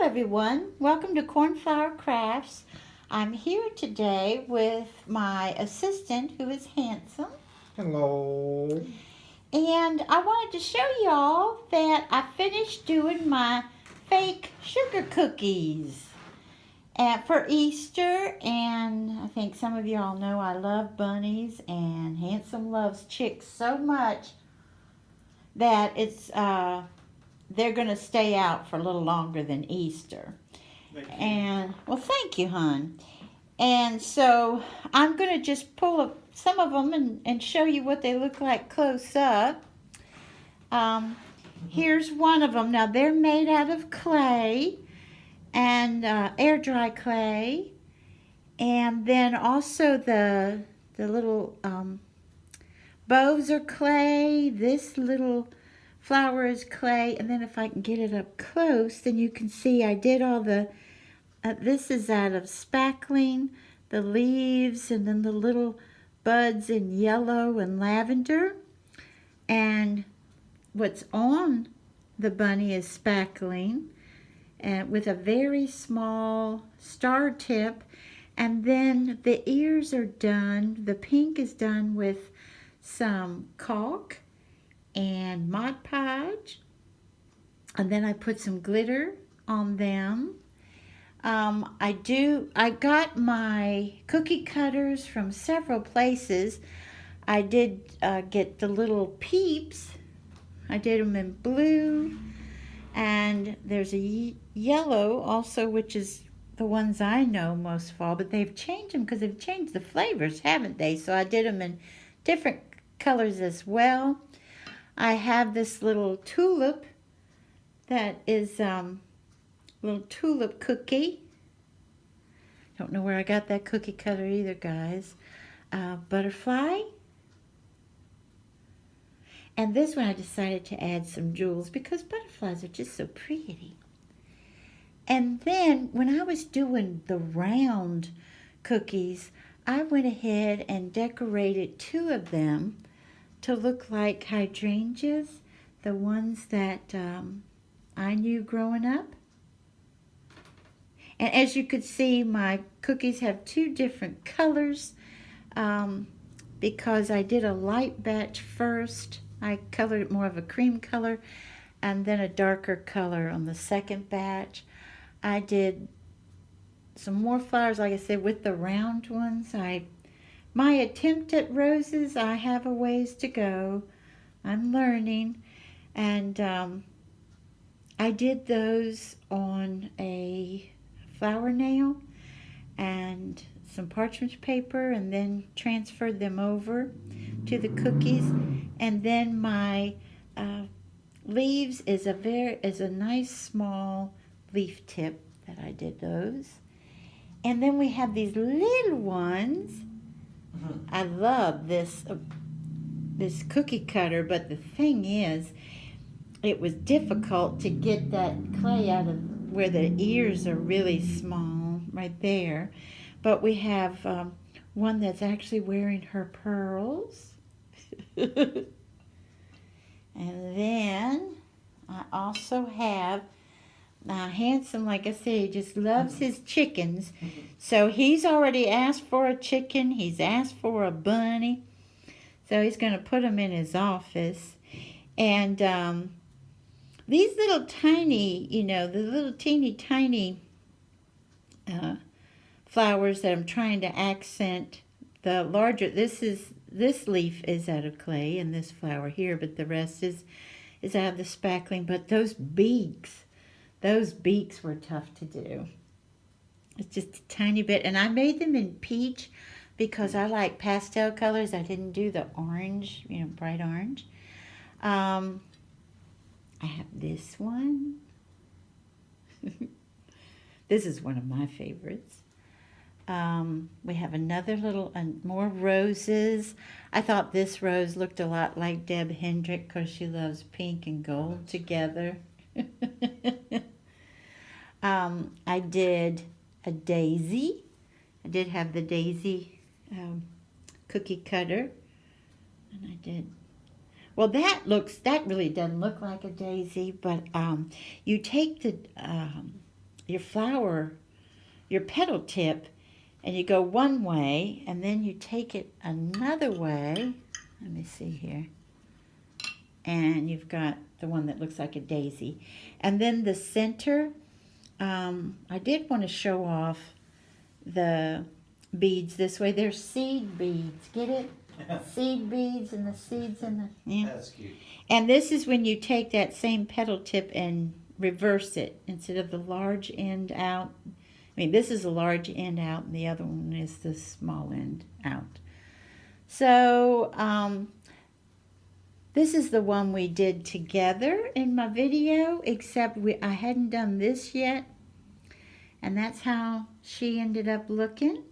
everyone. Welcome to Cornflower Crafts. I'm here today with my assistant who is handsome. Hello. And I wanted to show y'all that I finished doing my fake sugar cookies for Easter. And I think some of y'all know I love bunnies, and Handsome loves chicks so much that they're going to stay out for a little longer than Easter. Thank you. And well, thank you, hon. And so I'm going to just pull up some of them and show you what they look like close up. Here's one of them. Now they're made out of clay and air dry clay, and then also the little bows are clay. This little flower is clay, and then if I can get it up close, then you can see I did all the. This is out of spackling, the leaves, and then the little buds in yellow and lavender. And what's on the bunny is spackling, and with a very small star tip. And then the ears are done. The pink is done with some caulk and Mod Podge. And then I put some glitter on them. I got my cookie cutters from several places. I did get the little peeps. I did them in blue, and there's a yellow also, which is the ones I know most of all, but they've changed them because they've changed the flavors, haven't they? So I did them in different colors as well. I have this little tulip that is little tulip cookie. Don't know where I got that cookie cutter either, guys. Butterfly. And this one I decided to add some jewels because butterflies are just so pretty. And then when I was doing the round cookies, I went ahead and decorated two of them to look like hydrangeas, the ones that I knew growing up. And as you could see, my cookies have two different colors because I did a light batch first. I colored it more of a cream color, and then a darker color on the second batch. I did some more flowers, like I said, with the round ones. My attempt at roses, I have a ways to go. I'm learning. And I did those on a flower nail and some parchment paper, and then transferred them over to the cookies. And then my leaves is a nice small leaf tip that I did those. And then we have these little ones. I love this cookie cutter, but the thing is, it was difficult to get that clay out of where the ears are really small, right there. But we have one that's actually wearing her pearls. And then I also have Handsome, like I said, he just loves his chickens. So he's already asked for a chicken. He's asked for a bunny. So he's going to put them in his office. And these little tiny, the little teeny tiny flowers that I'm trying to accent the larger, this leaf is out of clay and this flower here, but the rest is out of the spackling. But those beaks were tough to do. It's just a tiny bit, and I made them in peach because I like pastel colors. I didn't do the orange, bright orange. I have this one. This is one of my favorites. We have another more roses. I thought this rose looked a lot like Deb Hendrick because she loves pink and gold together. I did a daisy. I did have the daisy cookie cutter. And I did. Well, that really doesn't look like a daisy, but you take the your flower, your petal tip, and you go one way, and then you take it another way. Let me see here. And you've got the one that looks like a daisy. And then the center, I did want to show off the beads this way. They're seed beads. Get it? Seed beads and the seeds in the... Yeah. That's cute. And this is when you take that same petal tip and reverse it. Instead of the large end out. I mean, this is a large end out and the other one is the small end out. So, this is the one we did together in my video, except I hadn't done this yet. And that's how she ended up looking,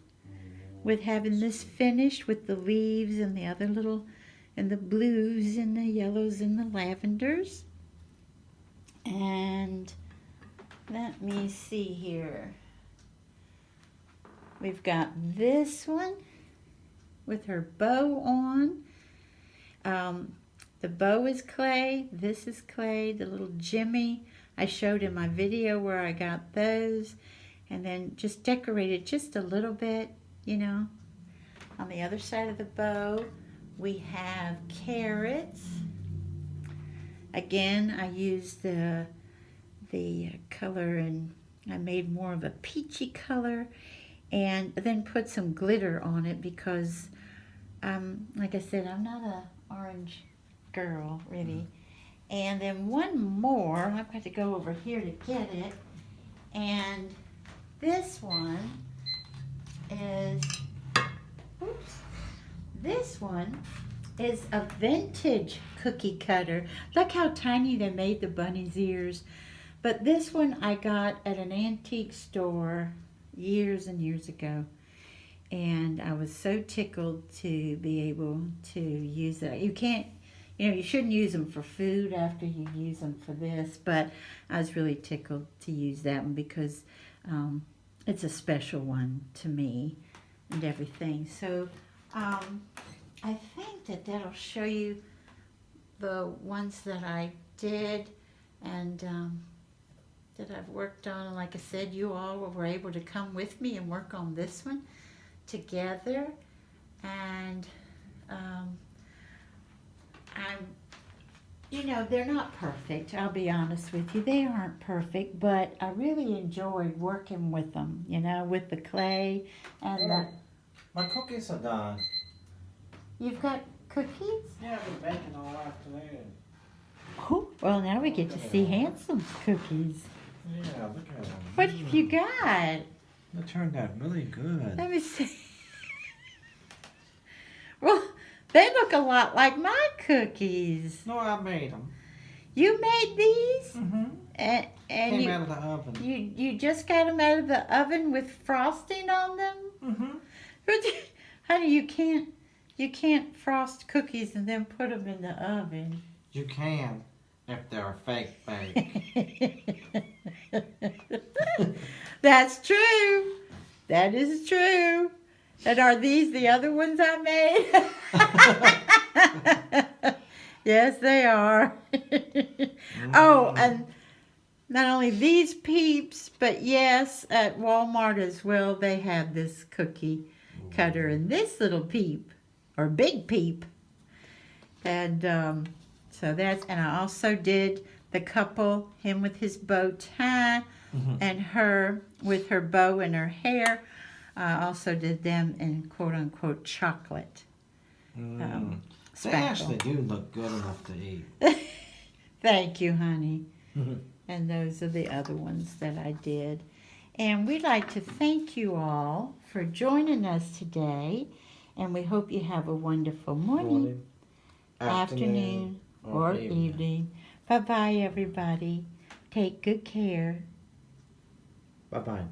with having this finished with the leaves and the other little, and the blues and the yellows and the lavenders. And let me see here. We've got this one with her bow on. The bow is clay, this is clay, the little jimmy I showed in my video where I got those, and then just decorated just a little bit, you know. On the other side of the bow, we have carrots. Again, I used the color, and I made more of a peachy color, and then put some glitter on it because, like I said, I'm not an orange girl, really. And then one more, I've got to go over here to get it, and this one is, oops, this one is a vintage cookie cutter. Look how tiny they made the bunny's ears. But this one I got at an antique store years and years ago. And I was so tickled to be able to use it. You can't, you know, you shouldn't use them for food after you use them for this, but I was really tickled to use that one because it's a special one to me and everything. So I think that'll show you the ones that I did and that I've worked on. And like I said, you all were able to come with me and work on this one together. And you know, they're not perfect, I'll be honest with you. They aren't perfect, but I really enjoyed working with them, you know, with the clay and the... My cookies are done. You've got cookies? Yeah, I've been baking all afternoon. Oh, well, now we get to see Handsome's cookies. Yeah, look at them. What have you got? They turned out really good. Let me see. Well, they look a lot like my cookies. No, I made them. You made these? Mm-hmm. And Came out of the oven. you just got them out of the oven with frosting on them? Mm-hmm. Honey, you can't frost cookies and then put them in the oven. You can, if they're fake baked. That's true. That is true. And are these the other ones I made? Yes, they are. Oh, and not only these peeps, but yes, at Walmart as well, they have this cookie cutter and this little peep, or big peep. And so that's, and I also did the couple, him with his bow tie, and her with her bow and her hair. I also did them in quote-unquote chocolate. They Spackle. actually do look good enough to eat. Thank you, honey. And those are the other ones that I did. And we'd like to thank you all for joining us today. And we hope you have a wonderful morning, afternoon, or evening. Bye-bye, everybody. Take good care. Bye-bye.